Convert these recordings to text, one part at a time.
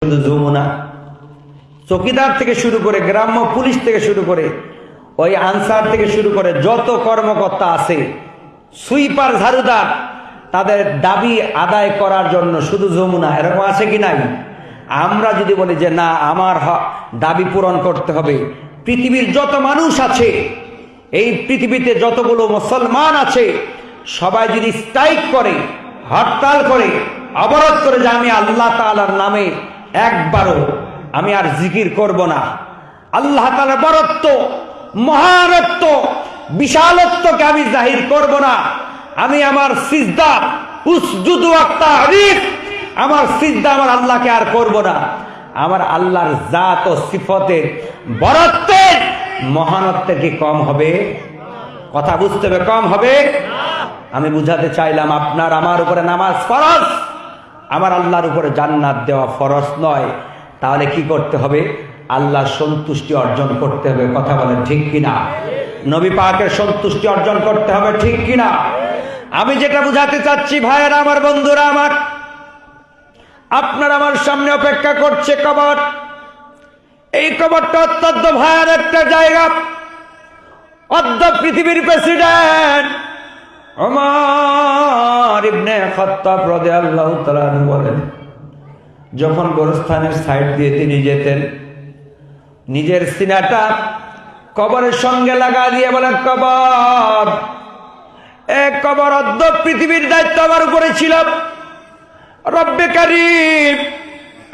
শুধু যমুনা, চৌকিদার থেকে শুরু করে গ্রাম্য পুলিশ থেকে শুরু করে ওই আনসার থেকে শুরু করে যত কর্মকর্তা আছে, সুইপার, ঝাড়ুদার, তাদের দাবি আদায় করার জন্য শুধু যমুনা। এরকম আছে কি নাই? আমরা যদি বলি যে না, আমার দাবি পূরণ করতে হবে, পৃথিবীর যত মানুষ আছে, এই পৃথিবীতে যতগুলো মুসলমান আছে, সবাই যদি স্ট্রাইক করে, হরতাল করে, অবরোধ করে যে আমি আল্লাহ তাআলার নামে একবারও আমি আর জিকির করব না, আল্লাহ তাআলার বরত্ব, মহানত্ব, বিশালত্বকে আমি জাহির করব না, আমি আমার সিজদা উসজুদু ওয়াক্তারিফ, আমার সিজদা আমার আল্লাহকে আর করব না, আমার আল্লাহর জাত ও সিফতের বরত্বের মহানত্বের কি কম হবে? কথা বুঝতে হবে, কম হবে? আমি বুঝাতে চাইলাম আপনার আমার উপরে নামাজ ফরজ, আমার আল্লাহর উপরে জান্নাত দেওয়া ফরজ নয়। তাহলে কি করতে হবে? আল্লাহর সন্তুষ্টি অর্জন করতে হবে। কথা বলেন ঠিক কিনা? নবী পাকের সন্তুষ্টি অর্জন করতে হবে, ঠিক কিনা? আমি যেটা বুঝাতে চাচ্ছি, ভাইয়েরা আমার, বন্ধুরা আমার, আপনার আমার সামনে অপেক্ষা করছে কবর। এই কবরটা অত্যন্ত ভয়ানক একটা জায়গা। অর্ধ পৃথিবীর প্রেসিডেন্ট ওমর ইবনে খাত্তাব রাদিয়াল্লাহু তাআলা আনহু বলেন, যখন গোরস্থানের সাইড দিয়ে তিনি যেতেন, নিজের সিনাটা কবরের সঙ্গে লাগা দিয়ে বলেন, কবর, এক কবর, অর্ধ পৃথিবীর দায়িত্ব আমার উপরে ছিল। রব্বে কারীম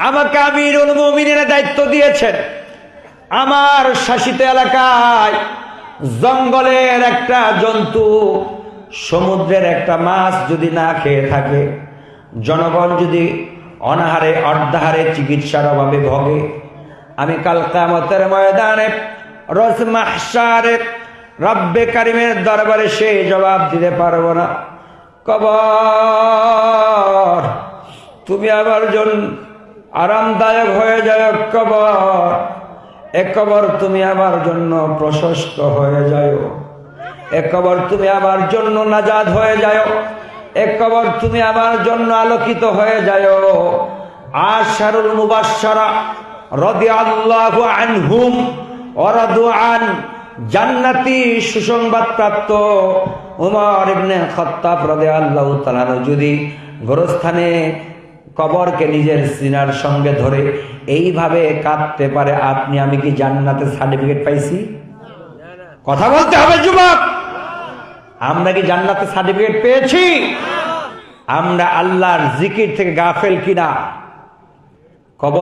আমাকে আমিরুল মুমিনিনের দায়িত্ব দিয়েছেন। আমার শাসিত এলাকায় জঙ্গলের একটা জন্তু, সমুদ্রের একটা মাছ যদি না খেয়ে থাকে, জনগণ যদি অনাহারে অর্ধাহারে চিকিৎসার অভাবে ভোগে, আমি কাল কিয়ামতের ময়দানে রোজ মাহশারে রব্বে কারীমের দরবারে সে জবাব দিতে পারবো না। কবর, তুমি আমার জন্য আরামদায়ক হয়ে যাও। কবর, এ কবর তুমি আমার জন্য প্রশস্ত হয়ে যাও। এ কবর তুমি আমার জন্য নাজাত হয়ে যাও। এ কবর তুমি আমার জন্য আলোকিত হয়ে যাও। আশারুল মুবাশশারা রাদিয়াল্লাহু আনহুম ওয়া রাদু আন, জান্নাতি সুসংবাদ প্রাপ্ত ওমর ইবনে খাত্তাব রাদিয়াল্লাহু তাআলা যদি গোরস্থানে কবরকে নিজের সিনার সঙ্গে ধরে এইভাবে কাঁদতে পারে, আপনি আমি কি জান্নাতের সার্টিফিকেট পাইছি? কথা বলতে হবে যুবক, আমরা কি জান্নাতের সার্টিফিকেট পেয়েছি? আমরা আল্লাহর জিকির থেকে গাফেল কিনা